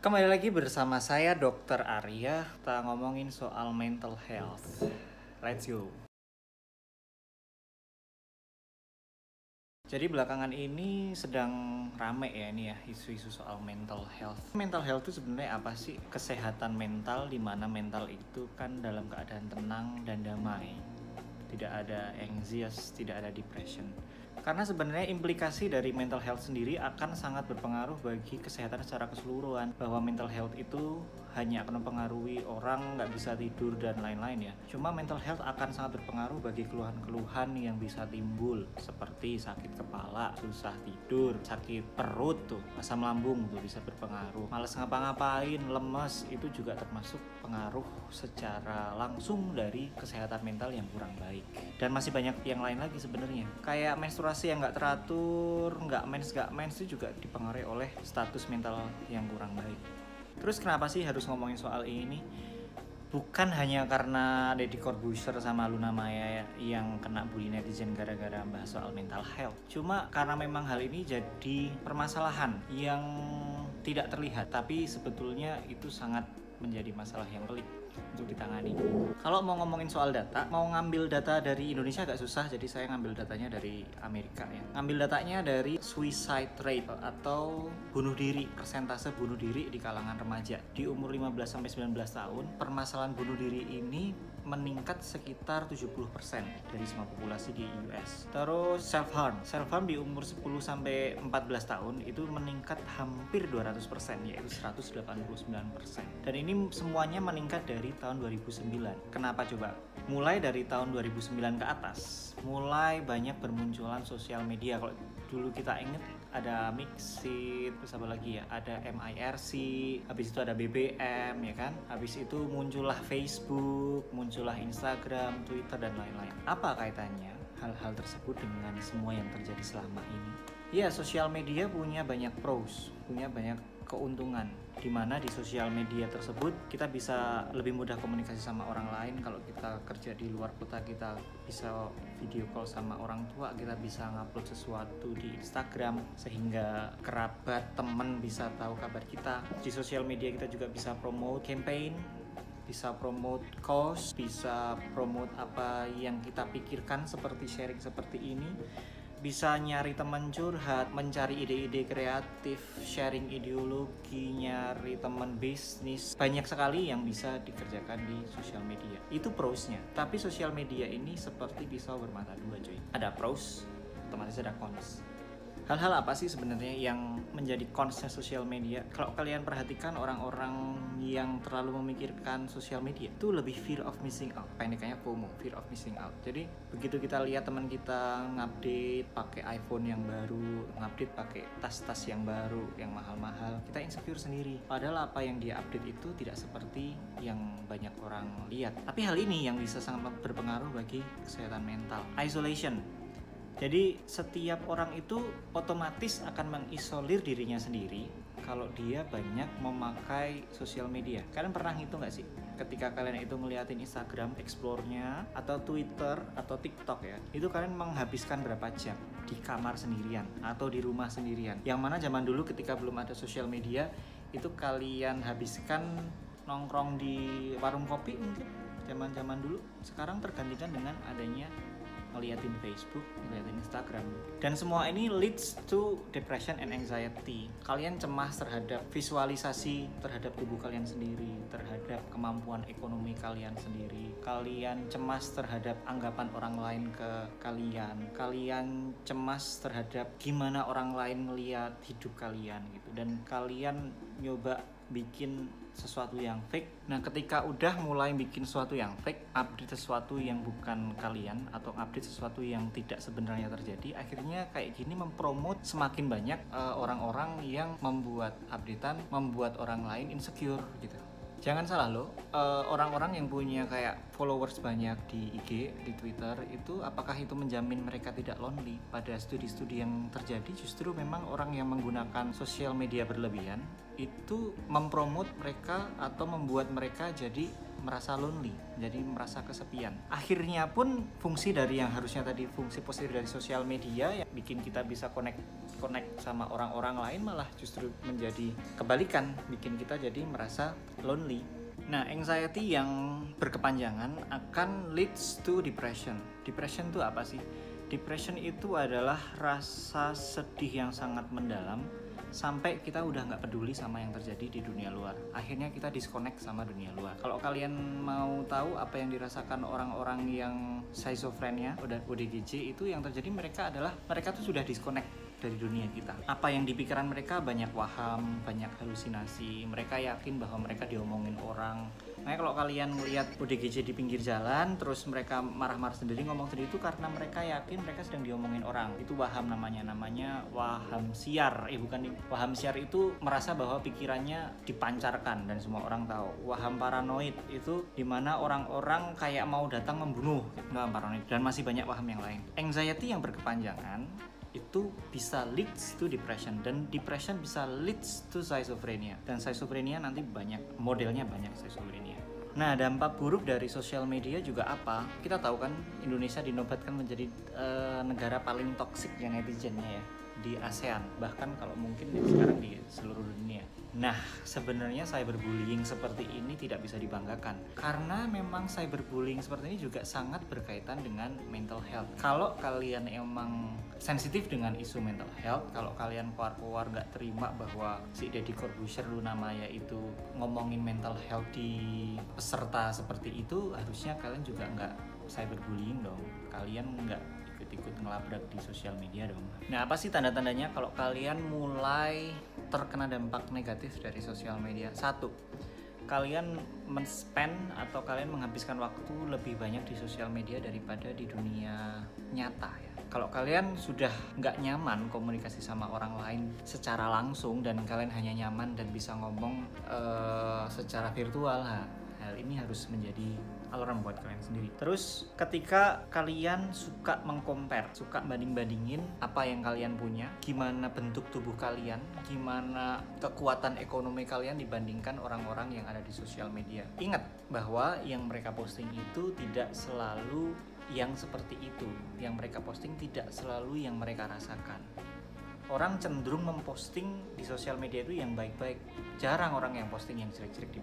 Kembali lagi bersama saya Dr. Arya. Kita ngomongin soal mental health. Let's go. Jadi belakangan ini sedang rame ya ini ya isu-isu soal mental health. Mental health itu sebenarnya apa sih? Kesehatan mental, di mana mental itu kan dalam keadaan tenang dan damai. Tidak ada anxious, tidak ada depression. Karena sebenarnya implikasi dari mental health sendiri akan sangat berpengaruh bagi kesehatan secara keseluruhan. Bahwa mental health itu hanya akan mempengaruhi orang nggak bisa tidur dan lain-lain ya. Cuma mental health akan sangat berpengaruh bagi keluhan-keluhan yang bisa timbul, seperti sakit kepala, susah tidur, sakit perut tuh, asam lambung tuh bisa berpengaruh. Malas ngapa-ngapain, lemes, itu juga termasuk pengaruh secara langsung dari kesehatan mental yang kurang baik. Dan masih banyak yang lain lagi sebenarnya. Kayak menstruasi yang nggak teratur, nggak mens itu juga dipengaruhi oleh status mental yang kurang baik. Terus kenapa sih harus ngomongin soal ini? Bukan hanya karena Deddy Corbuzier sama Luna Maya yang kena bully netizen gara-gara bahas soal mental health. Cuma karena memang hal ini jadi permasalahan yang tidak terlihat, tapi sebetulnya itu sangat menjadi masalah yang pelik untuk ditangani. Kalau mau ngomongin soal data, mau ngambil data dari Indonesia agak susah, jadi saya ngambil datanya dari Amerika ya. Ngambil datanya dari suicide rate atau bunuh diri, persentase bunuh diri di kalangan remaja. Di umur 15-19 tahun, permasalahan bunuh diri ini meningkat sekitar 70% dari semua populasi di US. Terus self harm di umur 10-14 tahun itu meningkat hampir 200%, yaitu 189%. Dan ini semuanya meningkat dari tahun 2009. Kenapa coba? Mulai dari tahun 2009 ke atas, mulai banyak bermunculan sosial media. Kalau dulu kita ingat ada Mixit, terus apa lagi ya? Ada MIRC, habis itu ada BBM ya kan? Habis itu muncullah Facebook, muncullah Instagram, Twitter dan lain-lain. Apa kaitannya hal-hal tersebut dengan semua yang terjadi selama ini? Ya, sosial media punya banyak pros, punya banyak keuntungan, di mana di sosial media tersebut kita bisa lebih mudah komunikasi sama orang lain. Kalau kita kerja di luar kota, kita bisa video call sama orang tua, kita bisa ngupload sesuatu di Instagram sehingga kerabat, teman bisa tahu kabar kita. Di sosial media kita juga bisa promote campaign, bisa promote cause, bisa promote apa yang kita pikirkan seperti sharing seperti ini. Bisa nyari teman curhat, mencari ide-ide kreatif, sharing ideologi, nyari teman bisnis. Banyak sekali yang bisa dikerjakan di sosial media. Itu prosnya. Tapi sosial media ini seperti pisau bermata dua, coy. Ada pros, otomatis ada cons. Hal-hal apa sih sebenarnya yang menjadi consnya sosial media? Kalau kalian perhatikan orang-orang yang terlalu memikirkan sosial media itu lebih fear of missing out, pendekannya FOMO, fear of missing out. Jadi begitu kita lihat teman kita ngupdate pakai iPhone yang baru, ngupdate pakai tas-tas yang baru, yang mahal-mahal, kita insecure sendiri. Padahal apa yang dia update itu tidak seperti yang banyak orang lihat. Tapi hal ini yang bisa sangat berpengaruh bagi kesehatan mental. Isolation. Jadi setiap orang itu otomatis akan mengisolir dirinya sendiri kalau dia banyak memakai sosial media. Kalian pernah ngitung nggak sih? Ketika kalian itu ngeliatin Instagram, explore-nya, atau Twitter, atau TikTok ya, itu kalian menghabiskan berapa jam di kamar sendirian atau di rumah sendirian. Yang mana zaman dulu ketika belum ada sosial media, itu kalian habiskan nongkrong di warung kopi mungkin zaman-zaman dulu. Sekarang tergantikan dengan adanya ngeliatin Facebook, ngeliatin Instagram. Dan semua ini leads to depression and anxiety. Kalian cemas terhadap visualisasi terhadap tubuh kalian sendiri, terhadap kemampuan ekonomi kalian sendiri. Kalian cemas terhadap anggapan orang lain ke kalian. Kalian cemas terhadap gimana orang lain melihat hidup kalian gitu. Dan kalian nyoba bikin sesuatu yang fake. Nah, ketika udah mulai bikin sesuatu yang fake, update sesuatu yang bukan kalian atau update sesuatu yang tidak sebenarnya terjadi, akhirnya kayak gini mempromot semakin banyak orang-orang yang membuat updatean, membuat orang lain insecure gitu. Jangan salah loh, orang-orang yang punya kayak followers banyak di IG, di Twitter, itu apakah itu menjamin mereka tidak lonely? Pada studi-studi yang terjadi justru memang orang yang menggunakan sosial media berlebihan itu mempromot mereka atau membuat mereka jadi merasa lonely, jadi merasa kesepian. Akhirnya pun fungsi dari yang harusnya tadi fungsi positif dari sosial media yang bikin kita bisa connect sama orang-orang lain malah justru menjadi kebalikan, bikin kita jadi merasa lonely. Nah, anxiety yang berkepanjangan akan leads to depression. Depression itu apa sih? Depression itu adalah rasa sedih yang sangat mendalam sampai kita udah nggak peduli sama yang terjadi di dunia luar. Akhirnya kita disconnect sama dunia luar. Kalau kalian mau tahu apa yang dirasakan orang-orang yang schizophrenia, ODGJ, itu yang terjadi mereka tuh sudah disconnect dari dunia kita. Apa yang di pikiran mereka banyak waham, banyak halusinasi. Mereka yakin bahwa mereka diomongin orang. Nah, kalau kalian melihat ODGJ di pinggir jalan, terus mereka marah-marah sendiri, ngomong sendiri, itu karena mereka yakin mereka sedang diomongin orang. Itu waham namanya waham siar. Waham siar itu merasa bahwa pikirannya dipancarkan dan semua orang tahu. Waham paranoid itu dimana orang-orang kayak mau datang membunuh. Waham paranoid, dan masih banyak waham yang lain. Anxiety yang berkepanjangan itu bisa leads to depression, dan depression bisa leads to schizophrenia, dan schizophrenia nanti modelnya banyak schizophrenia. Nah, dampak buruk dari sosial media juga apa? Kita tahu kan Indonesia dinobatkan menjadi negara paling toksik ya netizennya ya di ASEAN, bahkan kalau mungkin sekarang di seluruh dunia. Nah, sebenarnya cyberbullying seperti ini tidak bisa dibanggakan karena memang cyberbullying seperti ini juga sangat berkaitan dengan mental health. Kalau kalian emang sensitif dengan isu mental health, kalau kalian keluar nggak terima bahwa si Deddy Corbuzier Luna Maya itu ngomongin mental health di peserta seperti itu, harusnya kalian juga nggak cyberbullying dong. Kalian nggak ikut ngelabrak di sosial media dong. Nah, apa sih tanda-tandanya kalau kalian mulai terkena dampak negatif dari sosial media? 1, kalian men-spend atau kalian menghabiskan waktu lebih banyak di sosial media daripada di dunia nyata ya. Kalau kalian sudah nggak nyaman komunikasi sama orang lain secara langsung dan kalian hanya nyaman dan bisa ngomong secara virtual, hal ini harus menjadi alarm buat kalian sendiri. Terus ketika kalian suka meng-compare, suka banding-bandingin apa yang kalian punya, gimana bentuk tubuh kalian, gimana kekuatan ekonomi kalian dibandingkan orang-orang yang ada di sosial media. Ingat bahwa yang mereka posting itu tidak selalu yang seperti itu. Yang mereka posting tidak selalu yang mereka rasakan. Orang cenderung memposting di sosial media itu yang baik-baik. Jarang orang yang posting yang jelek-jelek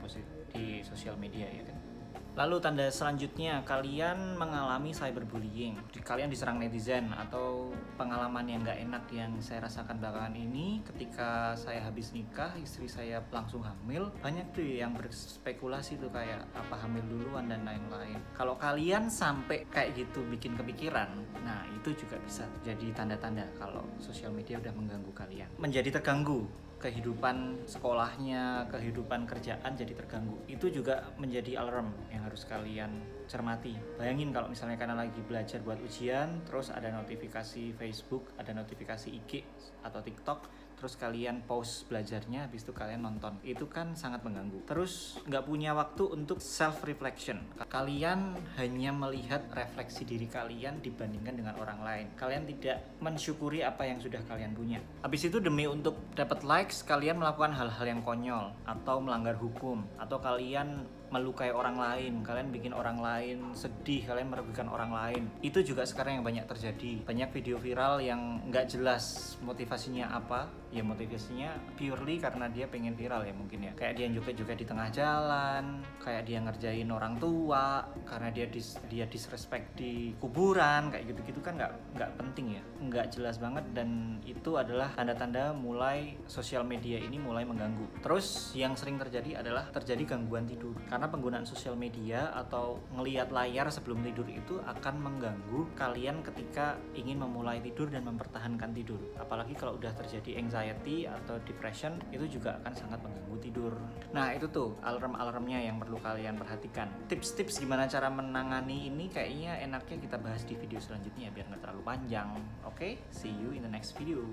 di sosial media ya kan. Lalu tanda selanjutnya, kalian mengalami cyberbullying. Kalian diserang netizen atau pengalaman yang gak enak yang saya rasakan belakangan ini. Ketika saya habis nikah, istri saya langsung hamil. Banyak tuh yang berspekulasi tuh kayak apa hamil duluan dan lain-lain. Kalau kalian sampai kayak gitu bikin kepikiran, nah itu juga bisa jadi tanda-tanda kalau sosial media udah mengganggu kalian. Menjadi terganggu. Kehidupan sekolahnya, kehidupan kerjaan jadi terganggu. Itu juga menjadi alarm yang harus kalian cermati. Bayangin kalau misalnya kalian lagi belajar buat ujian, terus ada notifikasi Facebook, ada notifikasi IG atau TikTok, terus kalian pause belajarnya, habis itu kalian nonton. Itu kan sangat mengganggu. Terus nggak punya waktu untuk self-reflection. Kalian hanya melihat refleksi diri kalian dibandingkan dengan orang lain. Kalian tidak mensyukuri apa yang sudah kalian punya. Habis itu demi untuk dapat likes, kalian melakukan hal-hal yang konyol atau melanggar hukum, atau kalian melukai orang lain, kalian bikin orang lain sedih, kalian merugikan orang lain. Itu juga sekarang yang banyak terjadi. Banyak video viral yang nggak jelas motivasinya apa. Ya motivasinya purely karena dia pengen viral ya mungkin ya. Kayak dia joget-joget di tengah jalan, kayak dia ngerjain orang tua, karena dia disrespect di kuburan, kayak gitu-gitu kan nggak penting ya, nggak jelas banget, dan itu adalah tanda-tanda mulai sosial media ini mulai mengganggu. Terus yang sering terjadi adalah terjadi gangguan tidur. Karena penggunaan sosial media atau ngelihat layar sebelum tidur itu akan mengganggu kalian ketika ingin memulai tidur dan mempertahankan tidur. Apalagi kalau udah terjadi anxiety atau depression, itu juga akan sangat mengganggu tidur. Nah itu tuh alarm-alarmnya yang perlu kalian perhatikan. Tips-tips gimana cara menangani ini kayaknya enaknya kita bahas di video selanjutnya biar nggak terlalu panjang. Oke, see you in the next video.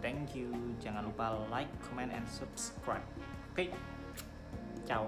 Thank you. Jangan lupa like, comment, and subscribe. Oke, ciao.